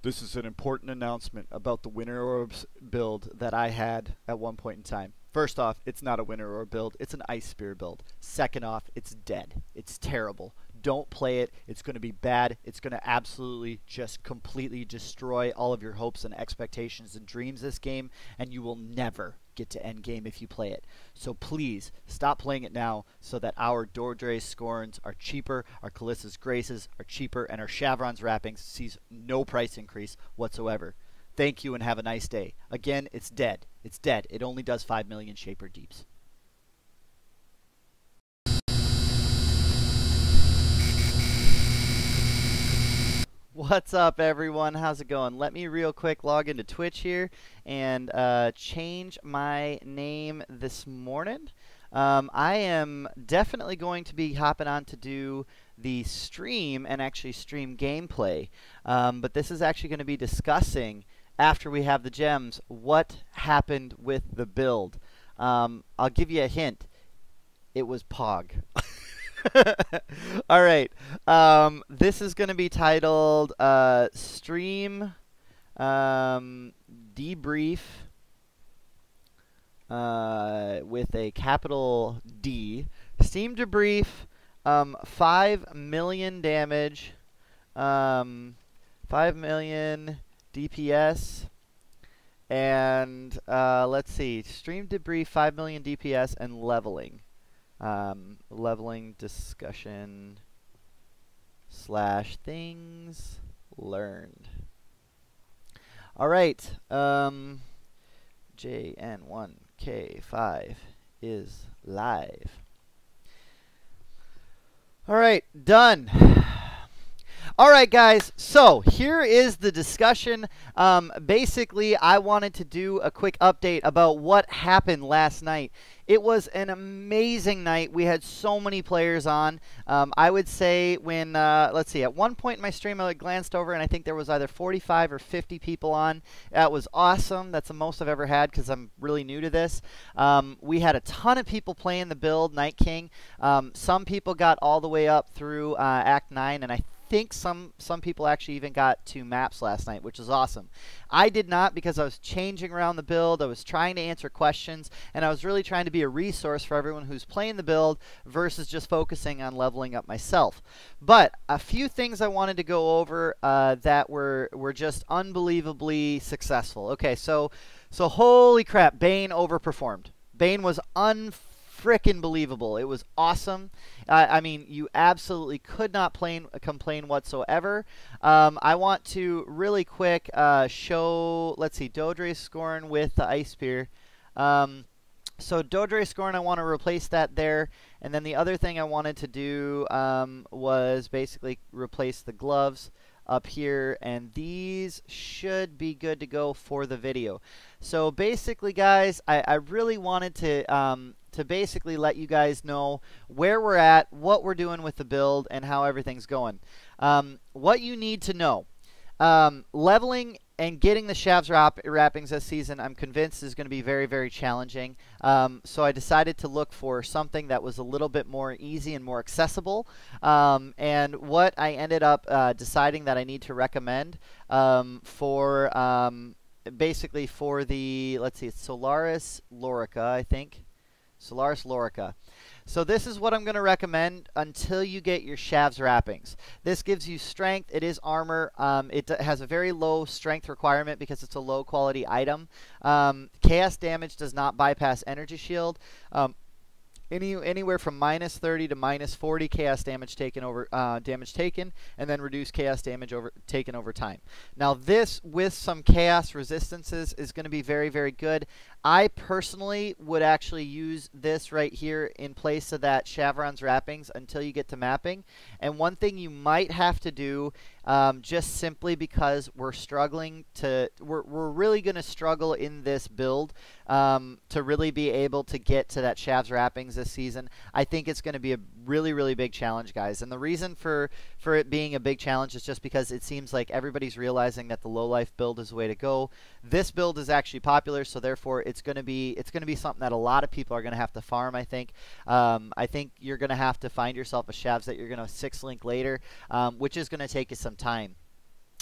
This is an important announcement about the Winter Orbs build that I had at one point in time. First off, it's not a Winter Orb build, it's an Ice Spear build. Second off, it's dead. It's terrible. Don't play it. It's going to be bad. It's going to absolutely just completely destroy all of your hopes and expectations and dreams this game, and you will never get to Endgame if you play it. So please, stop playing it now so that our Dordre's Scorns are cheaper, our Kalissa's Graces are cheaper, and our Shavron's Wrappings sees no price increase whatsoever. Thank you and have a nice day. Again, it's dead. It's dead. It only does 5 million Shaper Deeps. What's up, everyone? How's it going? Let me real quick log into Twitch here and change my name this morning. I am definitely going to be hopping on to do the stream and actually stream gameplay. But this is actually going to be discussing, after we have the gems, what happened with the build. I'll give you a hint. It was Pog. All right. This is going to be titled Stream Debrief with a capital D. Steam Debrief, 5 million damage, 5 million DPS, and let's see. Stream Debrief, 5 million DPS, and leveling. Leveling discussion / things learned. All right. JN1K5 is live. All right, done. All right, guys, so here is the discussion. Basically, I wanted to do a quick update about what happened last night. It was an amazing night. We had so many players on. I would say when, let's see, at one point in my stream, I glanced over, and I think there was either 45 or 50 people on. That was awesome. That's the most I've ever had because I'm really new to this. We had a ton of people playing the build, KnightKing. Some people got all the way up through Act 9, and I think some people actually even got 2 maps last night, which is awesome. I did not because I was changing around the build. I was trying to answer questions, and I was really trying to be a resource for everyone who's playing the build versus just focusing on leveling up myself. But a few things I wanted to go over that were just unbelievably successful. Okay, so holy crap, Bane overperformed. Bane was frickin' believable. It was awesome. I mean, you absolutely could not complain whatsoever. I want to really quick show, let's see, Dodre's Scorn with the Ice Spear. So Dodre's Scorn, I want to replace that there. And then the other thing I wanted to do was basically replace the gloves up here, and these should be good to go for the video. So basically, guys, I really wanted to basically let you guys know where we're at, what we're doing with the build, and how everything's going. What you need to know. Leveling and getting the Shav's wrappings this season, I'm convinced, is going to be very, very challenging. So I decided to look for something that was a little bit more easy and more accessible. And what I ended up deciding that I need to recommend for basically for the, let's see, it's Solaris Lorica, I think. Solaris Lorica. So this is what I'm going to recommend until you get your Shav's wrappings. This gives you strength. It is armor. It has a very low strength requirement because it's a low quality item. Chaos damage does not bypass energy shield. Anywhere from -30 to -40 chaos damage taken and then reduce chaos damage taken over time. Now this, with some chaos resistances, is going to be very, very good. I personally would actually use this right here in place of that Shavron's wrappings until you get to mapping. And one thing you might have to do, just simply because we're struggling to, we're really going to struggle in this build to really be able to get to that Shav's wrappings this season. I think it's going to be a really, really big challenge, guys. And the reason for it being a big challenge is just because it seems like everybody's realizing that the low life build is the way to go. This build is actually popular, so therefore it's going to be something that a lot of people are going to have to farm, I think. I think you're going to have to find yourself a Shavs that you're going to 6-link later, which is going to take you some time.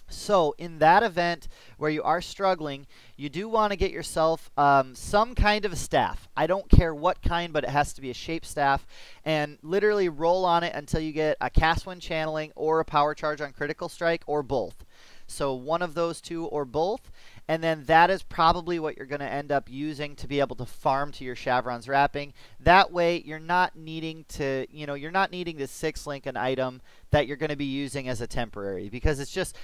So in that event where you are struggling, you do want to get yourself some kind of a staff. I don't care what kind, but it has to be a shaped staff, and literally roll on it until you get a cast when channeling or a power charge on critical strike, or both. So one of those two or both, and then that is probably what you're going to end up using to be able to farm to your Chevron's wrapping. That way you're not needing to, you're not needing to 6-link an item that you're going to be using as a temporary, because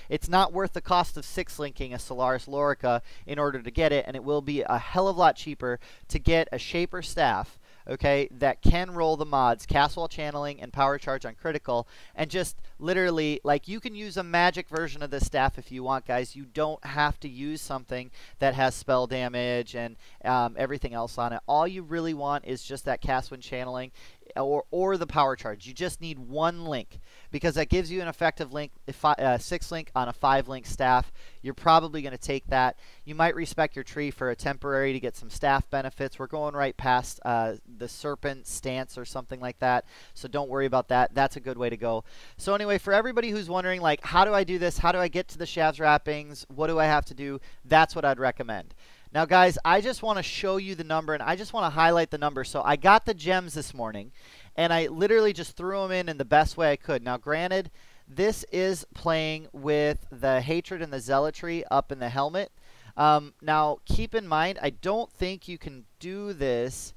it's not worth the cost of 6-linking a Solaris Lorica in order to get it, and it will be a hell of a lot cheaper to get a shaper staff, okay, that can roll the mods, cast while channeling and power charge on critical, and just literally, like, you can use a magic version of this staff if you want, guys. You don't have to use something that has spell damage and everything else on it. All you really want is just that cast when channeling or the power charge. You just need one link, because that gives you an effective link, 6-link on a 5-link staff. You're probably going to take that. You might respec your tree for a temporary to get some staff benefits. We're going right past the serpent stance or something like that, so don't worry about that. That's a good way to go. So anyway, for everybody who's wondering, like, how do I do this? How do I get to the Shavs wrappings? What do I have to do? That's what I'd recommend. Now, guys, I just want to show you the number, and I just want to highlight the number. So I got the gems this morning, and I literally just threw them in the best way I could. Now, granted, this is playing with the Hatred and the Zealotry up in the helmet. Now, keep in mind, I don't think you can do this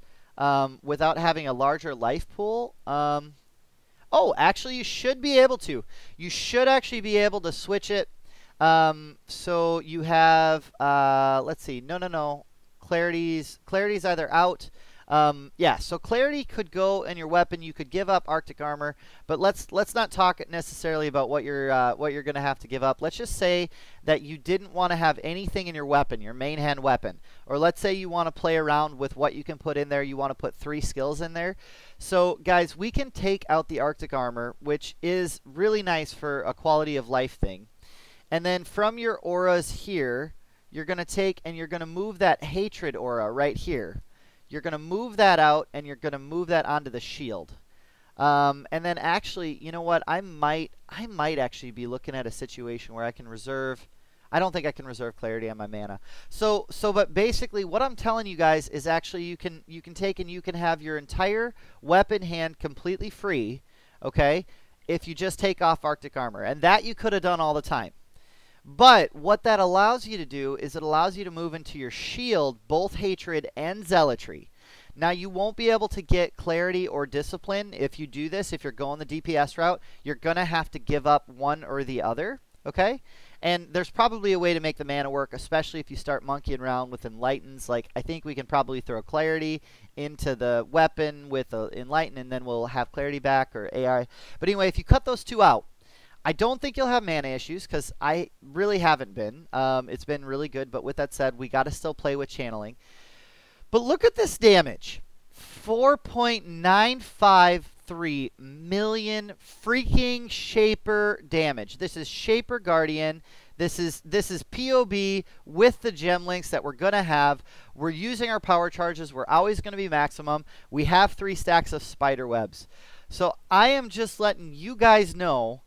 without having a larger life pool. Oh, actually, you should be able to. You should actually be able to switch it. So you have, let's see, no. Clarity's either out. Yeah, so Clarity could go in your weapon. You could give up Arctic Armor, but let's not talk necessarily about what you're going to have to give up. Let's just say that you didn't want to have anything in your weapon, your main hand weapon. Or let's say you want to play around with what you can put in there. You want to put 3 skills in there. So, guys, we can take out the Arctic Armor, which is really nice for a quality of life thing. And then from your auras here, you're going to take and you're going to move that Hatred aura right here. You're going to move that out, and you're going to move that onto the shield. And then actually, you know what? I might actually be looking at a situation where I can reserve. I don't think I can reserve Clarity on my mana. But basically, what I'm telling you guys is actually you can take and you can have your entire weapon hand completely free, okay? If you just take off Arctic Armor, and that you could have done all the time. But what that allows you to do is it allows you to move into your shield both Hatred and Zealotry. Now, you won't be able to get Clarity or Discipline if you do this. If you're going the DPS route, you're going to have to give up one or the other, okay? And there's probably a way to make the mana work, especially if you start monkeying around with Enlightens. Like, I think we can probably throw Clarity into the weapon with Enlighten, and then we'll have Clarity back, or AI. But anyway, if you cut those two out, I don't think you'll have mana issues, because I really haven't been. It's been really good, but with that said, we got to still play with channeling. But look at this damage. 4.953 million freaking Shaper damage. This is Shaper Guardian. This is POB with the gem links that we're going to have. We're using our power charges. We're always going to be maximum. We have 3 stacks of spider webs. So I am just letting you guys know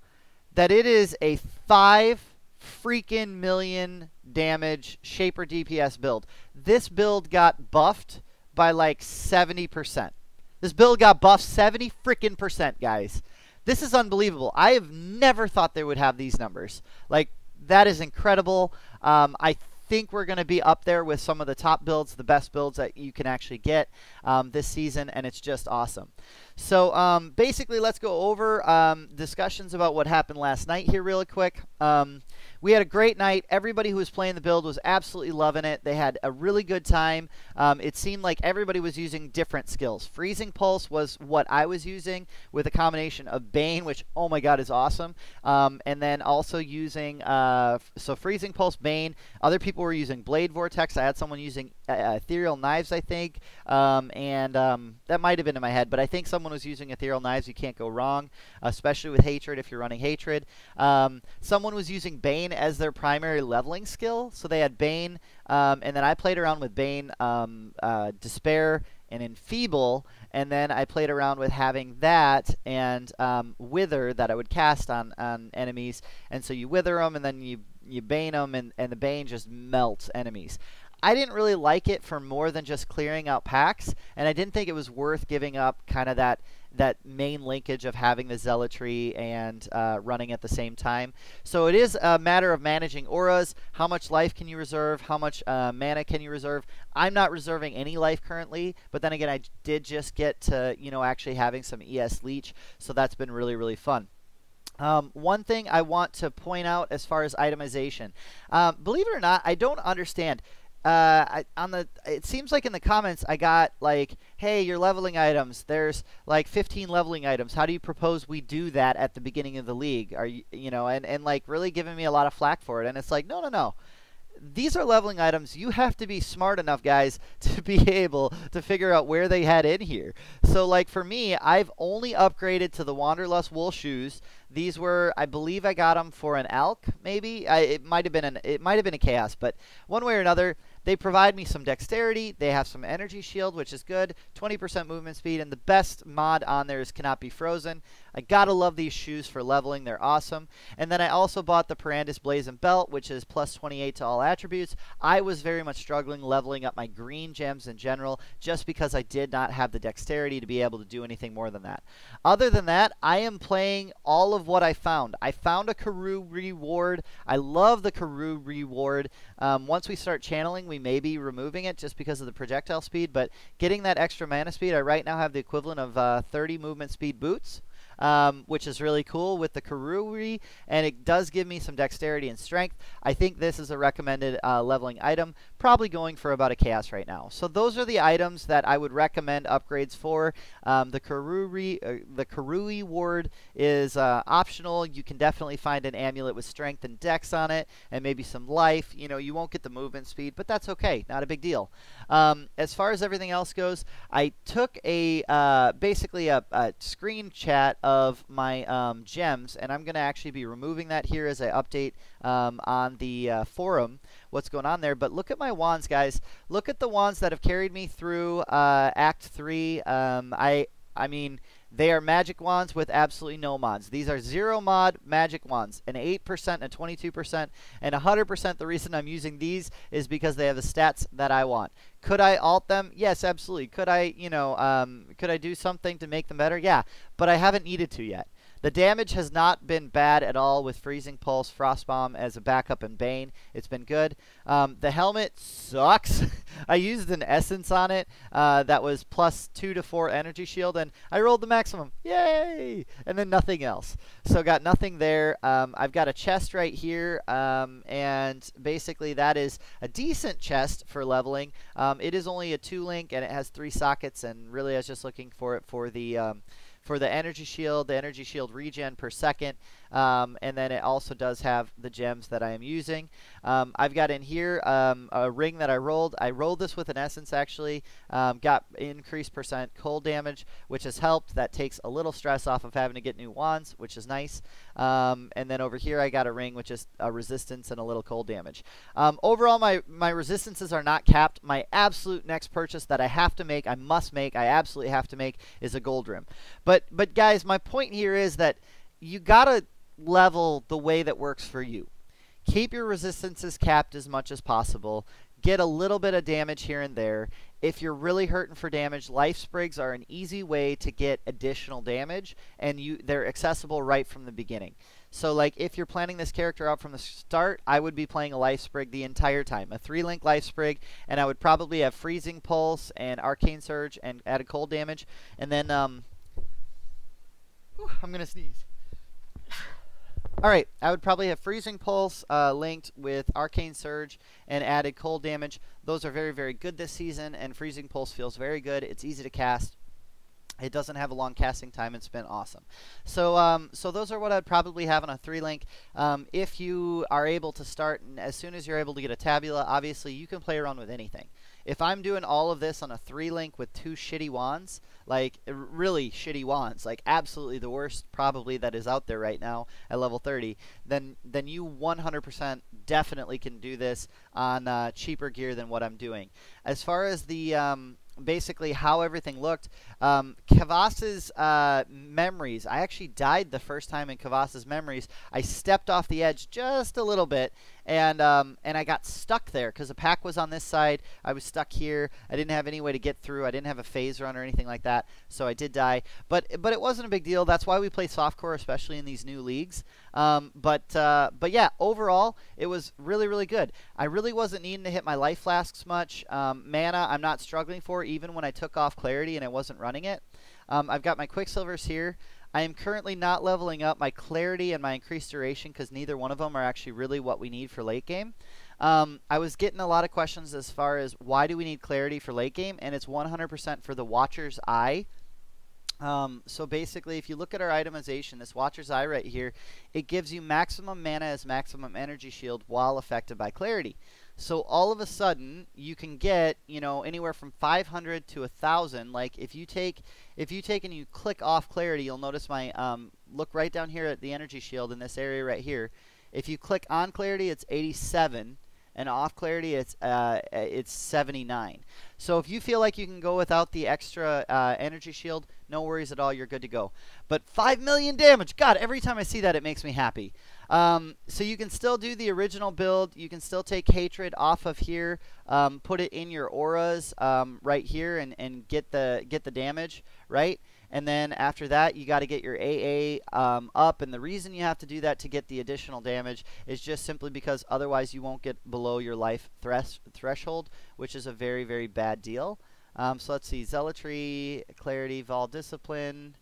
that it is a 5 freaking million damage Shaper DPS build. This build got buffed by like 70%. This build got buffed 70 freaking %, guys. This is unbelievable. I have never thought they would have these numbers. Like, that is incredible. I think we're going to be up there with some of the top builds, the best builds that you can actually get this season, and it's just awesome. So basically, let's go over discussions about what happened last night here really quick. We had a great night. Everybody who was playing the build was absolutely loving it. They had a really good time. It seemed like everybody was using different skills. Freezing Pulse was what I was using with a combination of Bane, which, oh my god, is awesome. And then also using, so Freezing Pulse, Bane. Other people were using Blade Vortex. I had someone using Ethereal Knives, I think. That might have been in my head, but I think someone was using Ethereal Knives. You can't go wrong, especially with Hatred if you're running Hatred. Someone was using Bane as their primary leveling skill, so they had Bane, and then I played around with Bane, Despair, and Enfeeble, and then I played around with having that and Wither that I would cast on enemies, and so you wither them and then you bane them, and the bane just melts enemies. I didn't really like it for more than just clearing out packs, and I didn't think it was worth giving up kind of that main linkage of having the zealotry and running at the same time. So it is a matter of managing auras. How much life can you reserve? How much mana can you reserve? I'm not reserving any life currently, but then again, I did just get to, you know, actually having some ES leech, so that's been really, really fun. One thing I want to point out as far as itemization, believe it or not, I don't understand. It seems like in the comments I got like, hey, you're leveling items. There's like 15 leveling items. How do you propose we do that at the beginning of the league? Are you know, and like really giving me a lot of flack for it. And it's like, no. These are leveling items. You have to be smart enough, guys, to be able to figure out where they head in here. So, like, for me, I've only upgraded to the Wanderlust wool shoes. These were, I believe I got them for an Alk, maybe. It might have been a Chaos, but one way or another, they provide me some dexterity. They have some energy shield, which is good. 20% movement speed, and the best mod on there is Cannot Be Frozen. I gotta love these shoes for leveling. They're awesome. And then I also bought the Perandus Blazing Belt, which is plus 28 to all attributes. I was very much struggling leveling up my green gems in general, just because I did not have the dexterity to be able to do anything more than that. Other than that, I am playing all of what I found. I found a Karoo reward. I love the Karoo reward. Once we start channeling, we may be removing it just because of the projectile speed, but getting that extra mana speed, I right now have the equivalent of 30 movement speed boots. Which is really cool with the Karuri, and it does give me some dexterity and strength. I think this is a recommended leveling item, probably going for about a Chaos right now. So those are the items that I would recommend upgrades for. The Karui ward is optional. You can definitely find an amulet with strength and dex on it, and maybe some life. You know, you won't get the movement speed, but that's okay. Not a big deal. As far as everything else goes, I took basically a screen chat of my gems, and I'm going to actually be removing that here as I update on the forum what's going on there. But look at my wands, guys. Look at the wands that have carried me through Act 3. I mean, they are magic wands with absolutely no mods. These are 0 mod magic wands, an 8%, a 22%, and 100%. The reason I'm using these is because they have the stats that I want. Could I alt them? Yes, absolutely. Could I, you know, could I do something to make them better? Yeah, but I haven't needed to yet. The damage has not been bad at all with Freezing Pulse, Frostbomb as a backup, and Bane. It's been good. The helmet sucks. I used an Essence on it that was plus 2 to 4 energy shield, and I rolled the maximum. Yay! And then nothing else. So got nothing there. I've got a chest right here, and basically that is a decent chest for leveling. It is only a 2-link, and it has 3 sockets, and really I was just looking for it for the energy shield regen per second, and then it also does have the gems that I am using. I've got in here a ring that I rolled. I rolled this with an Essence, actually. Got increased percent cold damage, which has helped. That takes a little stress off of having to get new wands, which is nice. And then over here I got a ring, which is a resistance and a little cold damage. Overall, my resistances are not capped. My absolute next purchase that I have to make, I absolutely have to make, is a gold rim. But guys, my point here is that you gotta level the way that works for you. Keep your resistances capped as much as possible. Get a little bit of damage here and there. If you're really hurting for damage, life sprigs are an easy way to get additional damage, and they're accessible right from the beginning. So like if you're planning this character out from the start, I would be playing a life sprig the entire time, a 3-link life sprig, and I would probably have Freezing Pulse and Arcane Surge and added cold damage, and then I'm gonna sneeze. Alright, I would probably have Freezing Pulse linked with Arcane Surge and added cold damage. Those are very, very good this season, and Freezing Pulse feels very good. It's easy to cast. It doesn't have a long casting time. It's been awesome. So so those are what I'd probably have on a 3-link. If you are able to start, and as soon as you're able to get a Tabula, obviously you can play around with anything. If I'm doing all of this on a 3-link with 2 shitty wands, like really shitty wands, like absolutely the worst probably that is out there right now at level 30, then you 100% definitely can do this on cheaper gear than what I'm doing. As far as the basically how everything looked. Kvass's memories. I actually died the first time in Kvass's memories. I stepped off the edge just a little bit, and I got stuck there because the pack was on this side. I was stuck here. I didn't have any way to get through. I didn't have a phase run or anything like that, so I did die. But it wasn't a big deal. That's why we play softcore, especially in these new leagues. But yeah, overall, it was really, really good. I really wasn't needing to hit my life flasks much. Mana, I'm not struggling for, even when I took off Clarity and I wasn't running it. I've got my Quicksilvers here. I am currently not leveling up my Clarity and my Increased Duration because neither one of them are actually really what we need for late game. I was getting a lot of questions as far as why do we need Clarity for late game, and it's 100% for the Watcher's Eye. So basically, if you look at our itemization, this Watcher's Eye right here, it gives you maximum mana as maximum energy shield while affected by Clarity. So all of a sudden, you can get, you know, anywhere from 500 to 1,000. Like if you take and you click off Clarity, you'll notice my look right down here at the energy shield in this area right here. If you click on Clarity, it's 87. And off Clarity, it's 79. So if you feel like you can go without the extra energy shield, no worries at all. You're good to go. But 5 million damage. God, every time I see that, it makes me happy. So you can still do the original build. You can still take Hatred off of here, put it in your auras right here, and get the damage, right? And then after that, you got to get your AA up. And the reason you have to do that to get the additional damage is just simply because otherwise you won't get below your life threshold, which is a very, very bad deal. So let's see. Zealotry, Clarity, Vol Discipline.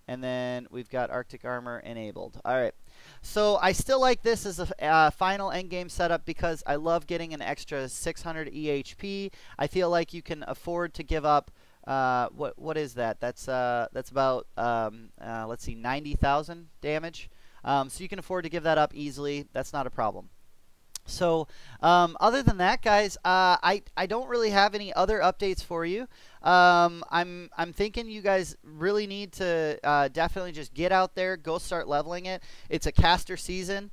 And then we've got Arctic Armor enabled. All right. So I still like this as a final endgame setup because I love getting an extra 600 EHP. I feel like you can afford to give up what is that? That's about let's see, 90,000 damage. So you can afford to give that up easily. That's not a problem. So other than that, guys, I don't really have any other updates for you. I'm thinking you guys really need to definitely just get out there, go start leveling it. It's a caster season.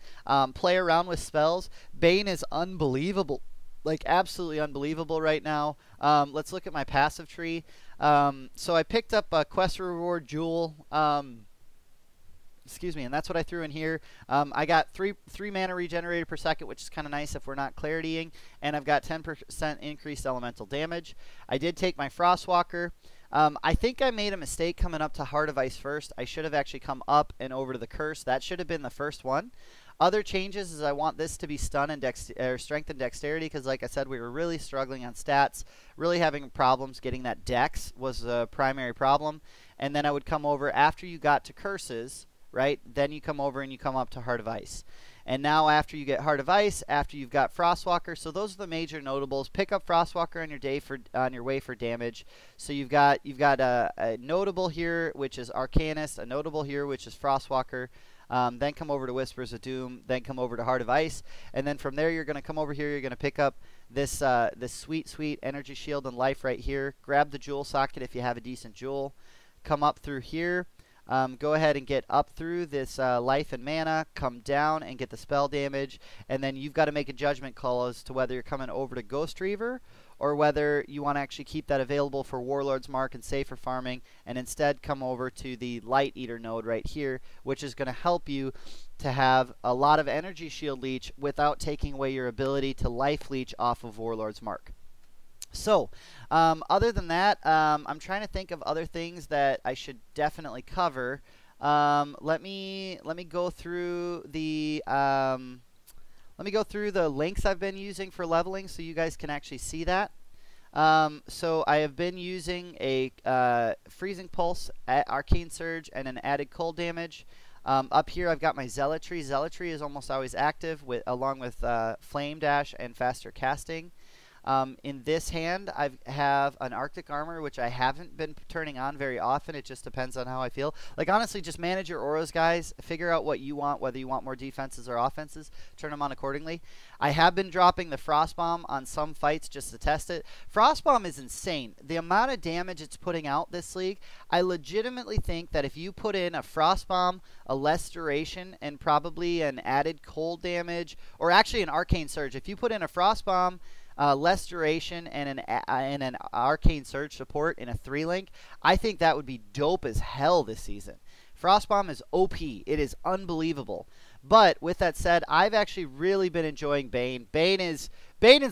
Play around with spells. Bane is unbelievable. Like absolutely unbelievable right now. Let's look at my passive tree. So I picked up a quest reward jewel. Excuse me, and that's what I threw in here. I got three mana regenerated per second, which is kind of nice if we're not claritying, and I've got 10% increased elemental damage. I did take my Frostwalker. I think I made a mistake coming up to Heart of Ice first. I should have actually come up and over to the Curse. That should have been the first one. Other changes is I want this to be stun and strength and dexterity because, like I said, we were really struggling on stats, really having problems getting that dex was the primary problem. And then I would come over after you got to Curses, right? Then you come over and you come up to Heart of Ice. And now after you get Heart of Ice, after you've got Frostwalker, so those are the major notables. Pick up Frostwalker on your way for damage. So you've got a notable here, which is Arcanist, a notable here, which is Frostwalker. Then come over to Whispers of Doom, then come over to Heart of Ice, and then from there you're going to come over here, you're going to pick up this this sweet energy shield and life right here. Grab the jewel socket if you have a decent jewel. Come up through here. Go ahead and get up through this life and mana, come down and get the spell damage, and then you've got to make a judgment call as to whether you're coming over to Ghost Reaver or whether you want to actually keep that available for Warlord's Mark and safer farming, and instead come over to the Light Eater node right here, which is going to help you to have a lot of energy shield leech without taking away your ability to life leech off of Warlord's Mark. So, other than that, I'm trying to think of other things that I should definitely cover. Let me go through the links I've been using for leveling, so you guys can actually see that. So I have been using a freezing pulse, arcane surge, and an added cold damage. Up here I've got my zealotry. Zealotry is almost always active along with flame dash and faster casting. In this hand, I have an Arctic Armor, which I haven't been turning on very often. It just depends on how I feel. Like, honestly, just manage your auras, guys. Figure out what you want, whether you want more defenses or offenses. Turn them on accordingly. I have been dropping the Frost Bomb on some fights just to test it. Frost Bomb is insane. The amount of damage it's putting out this league, I legitimately think that if you put in a Frost Bomb, a less duration, and probably an added cold damage, or actually an Arcane Surge, if you put in a Frost Bomb, less duration, and an arcane surge support in a 3-link, I think that would be dope as hell this season. Frostbomb is OP. It is unbelievable. But with that said, I've actually really been enjoying Bane. Bane is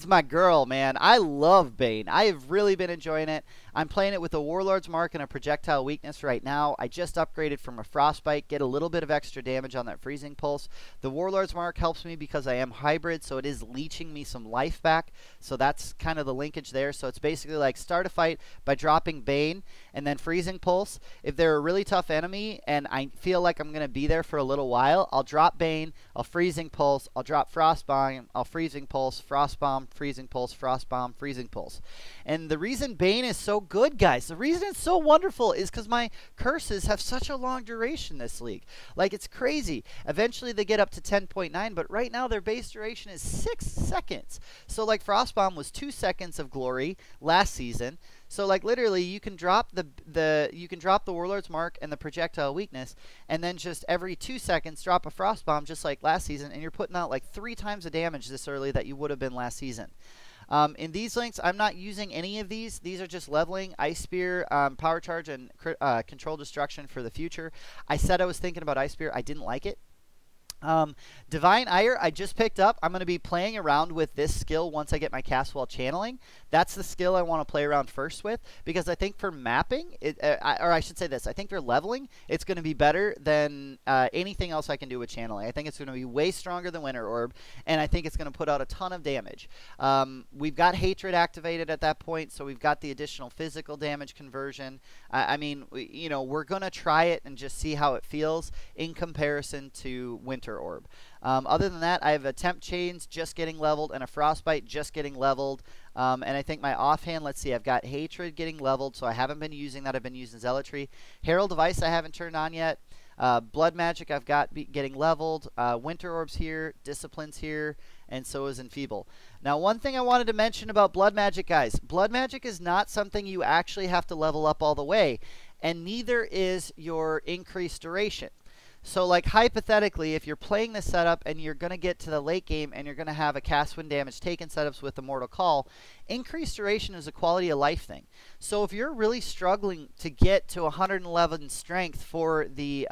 my girl, man. I love Bane. I have really been enjoying it. I'm playing it with a Warlord's Mark and a Projectile Weakness right now. I just upgraded from a Frostbite, get a little bit of extra damage on that Freezing Pulse. The Warlord's Mark helps me because I am hybrid, so it is leeching me some life back. So that's kind of the linkage there. So it's basically like start a fight by dropping Bane and then Freezing Pulse. If they're a really tough enemy and I feel like I'm going to be there for a little while, I'll drop Bane, I'll Freezing Pulse, I'll drop Frostbomb, I'll Freezing Pulse, Frostbomb, Freezing Pulse, Frostbomb, Freezing Pulse. And the reason Bane is so good, guys, the reason it's so wonderful is because my curses have such a long duration this league. Like, it's crazy. Eventually they get up to 10.9, but right now their base duration is 6 seconds. So like Frostbomb was 2 seconds of glory last season. So like literally you can drop the Warlord's Mark and the Projectile Weakness, and then just every 2 seconds drop a Frostbomb just like last season, and you're putting out like 3 times the damage this early that you would have been last season. In these links, I'm not using any of these. These are just leveling, Ice Spear, Power Charge, and Control Destruction for the future. I said I was thinking about Ice Spear. I didn't like it. Divine Ire, I just picked up. I'm going to be playing around with this skill once I get my cast while channeling. That's the skill I want to play around first with, because I think for mapping, or I should say this, I think for leveling, it's going to be better than anything else I can do with channeling. I think it's going to be way stronger than Winter Orb, and I think it's going to put out a ton of damage. We've got Hatred activated at that point, so we've got the additional physical damage conversion. I mean, you know, we're going to try it and just see how it feels in comparison to Winter Orb. Other than that, I have a Temp Chains just getting leveled and a Frostbite just getting leveled. And I think my offhand, let's see, I've got Hatred getting leveled, so I haven't been using that. I've been using Zealotry. Herald Device I haven't turned on yet. Blood Magic I've got getting leveled. Winter Orb's here. Discipline's here. And so is Enfeeble. Now, one thing I wanted to mention about Blood Magic, guys. Blood Magic is not something you actually have to level up all the way. And neither is your increased duration. So, like, hypothetically, if you're playing this setup and you're going to get to the late game and you're going to have a cast when damage taken setups with Immortal Call, increased duration is a quality of life thing. So if you're really struggling to get to 111 strength for the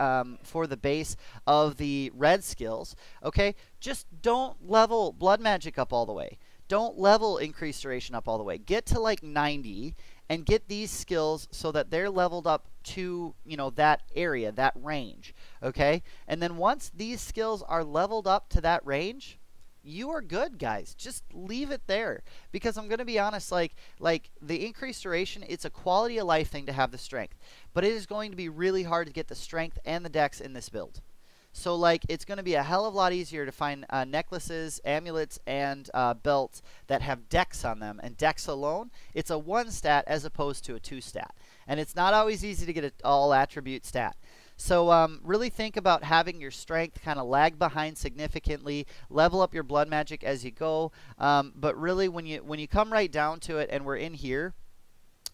base of the red skills, okay, just don't level Blood Magic up all the way. Don't level increased duration up all the way. Get to like 90 and get these skills so that they're leveled up to, you know, that area, that range, okay? And then once these skills are leveled up to that range, you are good, guys. Just leave it there. Because I'm going to be honest, like the increased duration, it's a quality of life thing to have the strength. But it is going to be really hard to get the strength and the dex in this build. So, like, it's going to be a hell of a lot easier to find necklaces, amulets, and belts that have dex on them. And dex alone, it's a 1 stat as opposed to a 2 stat. And it's not always easy to get an all-attribute stat. So really think about having your strength kind of lag behind significantly. Level up your blood magic as you go. But really, when you come right down to it, and we're in here,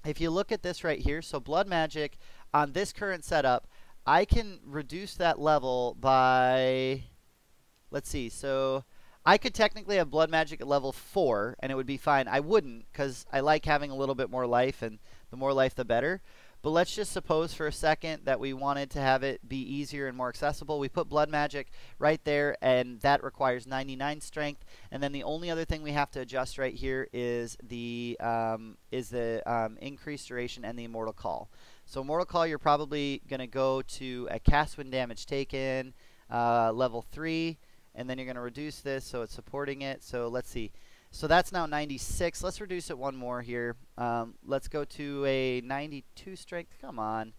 if you look at this right here, so blood magic on this current setup, I can reduce that level by, let's see, so I could technically have blood magic at level 4 and it would be fine. I wouldn't, because I like having a little bit more life, and the more life the better. But let's just suppose for a second that we wanted to have it be easier and more accessible. We put blood magic right there, and that requires 99 strength. And then the only other thing we have to adjust right here is the increased duration and the Immortal Call. So Immortal Call, you're probably going to go to a cast when damage taken, level 3, and then you're going to reduce this so it's supporting it. So let's see. So that's now 96. Let's reduce it one more here. Let's go to a 92 strength. Come on.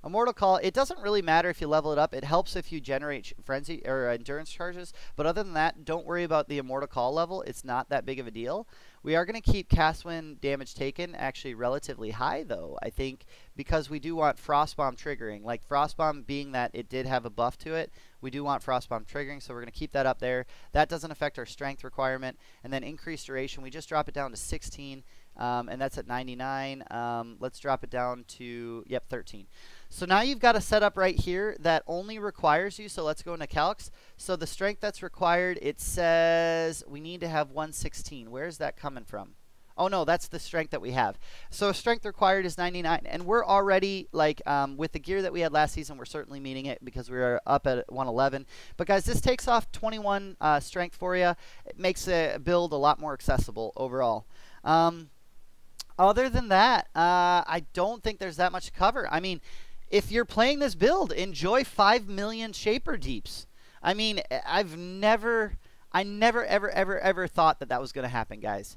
Immortal Call, it doesn't really matter if you level it up. It helps if you generate frenzy or endurance charges. But other than that, don't worry about the Immortal Call level. It's not that big of a deal. We are going to keep cast when damage taken actually relatively high, though, I think, because we do want Frostbomb triggering. Like Frostbomb being that it did have a buff to it, we do want Frostbomb triggering, so we're going to keep that up there. That doesn't affect our strength requirement. And then increased duration, we just drop it down to 16, and that's at 99. Let's drop it down to, yep, 13. So now you've got a setup right here that only requires you, so let's go into calcs. So the strength that's required, it says we need to have 116. Where is that coming coming from? Oh no, that's the strength that we have. So strength required is 99, and we're already like with the gear that we had last season, we're certainly meeting it because we were up at 111. But guys, this takes off 21 strength for you. It makes the build a lot more accessible overall. Other than that, I don't think there's that much to cover. I mean, if you're playing this build, enjoy 5 million Shaper Deeps. I mean, I never, ever thought that was going to happen, guys.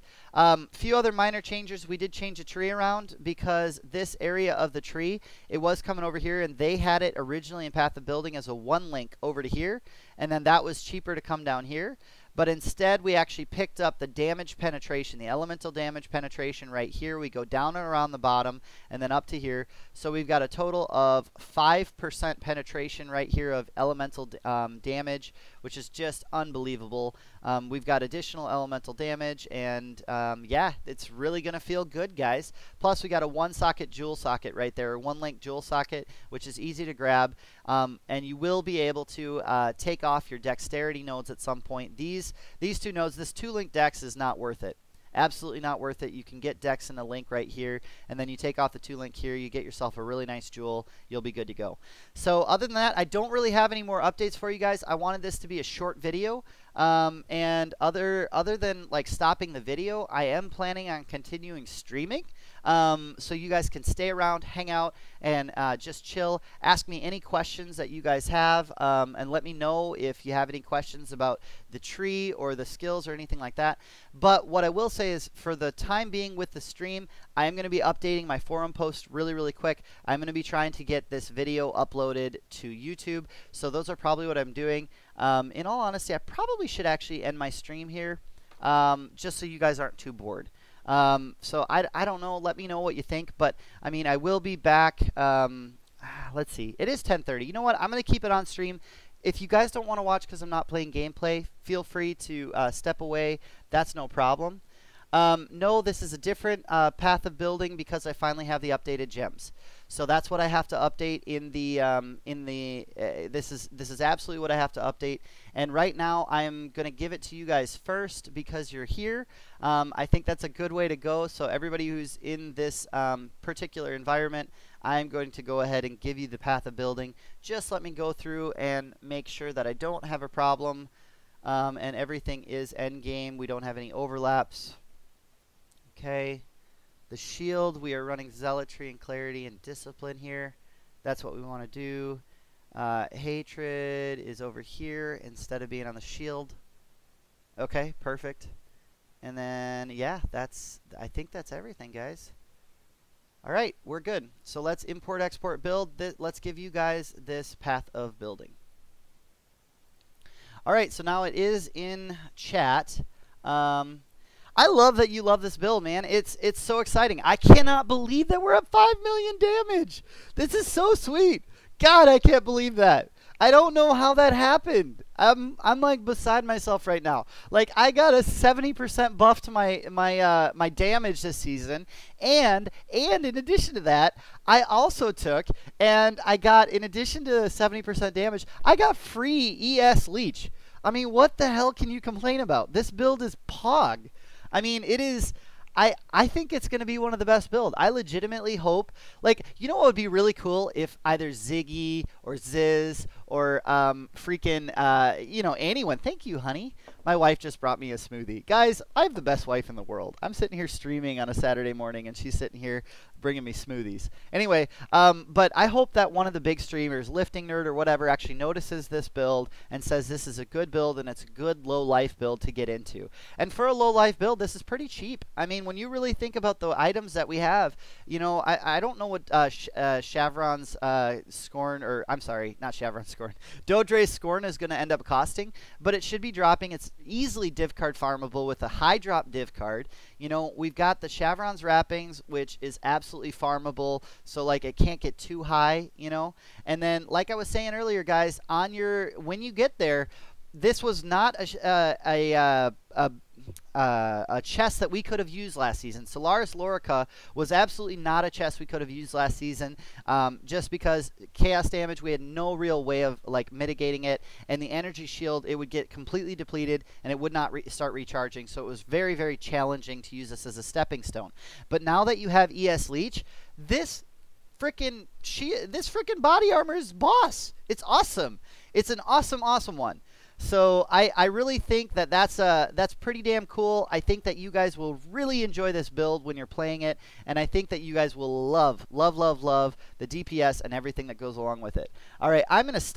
Few other minor changes. We did change a tree around because this area of the tree, it was coming over here, and they had it originally in Path of Building as a 1 link over to here, and then that was cheaper to come down here. But instead, we actually picked up the damage penetration, the elemental damage penetration right here. We go down and around the bottom and then up to here. So we've got a total of 5% penetration right here of elemental damage, which is just unbelievable. We've got additional elemental damage, and yeah, it's really going to feel good, guys. Plus, we got a 1-socket jewel socket right there, 1-link jewel socket, which is easy to grab. And you will be able to take off your dexterity nodes at some point. These 2 nodes, this 2-link dex is not worth it. Absolutely not worth it. You can get dex in a link right here, and then you take off the 2-link here, you get yourself a really nice jewel, you'll be good to go. So other than that, I don't really have any more updates for you guys. I wanted this to be a short video. And other than like stopping the video, I am planning on continuing streaming. So you guys can stay around, hang out, and just chill. Ask me any questions that you guys have, and let me know if you have any questions about the tree or the skills or anything like that. But what I will say is, for the time being with the stream, I am going to be updating my forum post really quick. I'm going to be trying to get this video uploaded to YouTube. So those are probably what I'm doing. In all honesty, I probably should actually end my stream here, just so you guys aren't too bored. So I don't know. Let me know what you think. But, I mean, I will be back. Let's see. It is 10:30. You know what? I'm going to keep it on stream. If you guys don't want to watch because I'm not playing gameplay, feel free to step away. That's no problem. No, this is a different path of building because I finally have the updated gems. So that's what I have to update in the this is absolutely what I have to update. And right now I'm going to give it to you guys first because you're here. I think that's a good way to go. So everybody who's in this particular environment, I'm going to go ahead and give you the path of building. Just let me go through and make sure that I don't have a problem and everything is endgame. We don't have any overlaps. Okay. The shield, we are running zealotry and clarity and discipline here. That's what we want to do. Hatred is over here instead of being on the shield. Okay, perfect. And then, yeah, I think that's everything, guys. All right, we're good. So let's import, export, build. Let's give you guys this path of building. All right, so now it is in chat. I love that you love this build, man. It's so exciting. I cannot believe that we're at 5 million damage. This is so sweet. God, I can't believe that. I don't know how that happened. I'm like beside myself right now. Like, I got a 70% buff to my damage this season, and in addition to that, I also took and I got, in addition to 70% damage, I got free ES leech. I mean, what the hell can you complain about? This build is pog. I mean, it is. I think it's going to be one of the best builds. I legitimately hope, like, you know what would be really cool if either Ziggy or Ziz or freaking, you know, anyone. Thank you, honey. My wife just brought me a smoothie. Guys, I have the best wife in the world. I'm sitting here streaming on a Saturday morning, and she's sitting here bringing me smoothies. Anyway, but I hope that one of the big streamers, Lifting Nerd or whatever, actually notices this build and says this is a good build and it's a good low life build to get into. And for a low life build, this is pretty cheap. I mean, when you really think about the items that we have, you know, I don't know what Shavron's Scorn, or I'm sorry, not Shavron's Scorn, Dodre's Scorn is going to end up costing, but it should be dropping. It's easily div card farmable with a high drop div card. You know, we've got the Shavron's Wrappings, which is absolutely farmable, so like it can't get too high, you know. And then, like I was saying earlier, guys, on your, when you get there, this was not a chest that we could have used last season. Solaris Lorica was absolutely not a chest we could have used last season, just because chaos damage, we had no real way of like mitigating it, and the energy shield, it would get completely depleted and it would not start recharging, so it was very, very challenging to use this as a stepping stone. But now that you have ES Leech, this freaking body armor is boss. It's awesome. It's an awesome, awesome one. So I really think that that's pretty damn cool. I think that you guys will really enjoy this build when you're playing it, and I think that you guys will love the DPS and everything that goes along with it. All right, I'm going to stop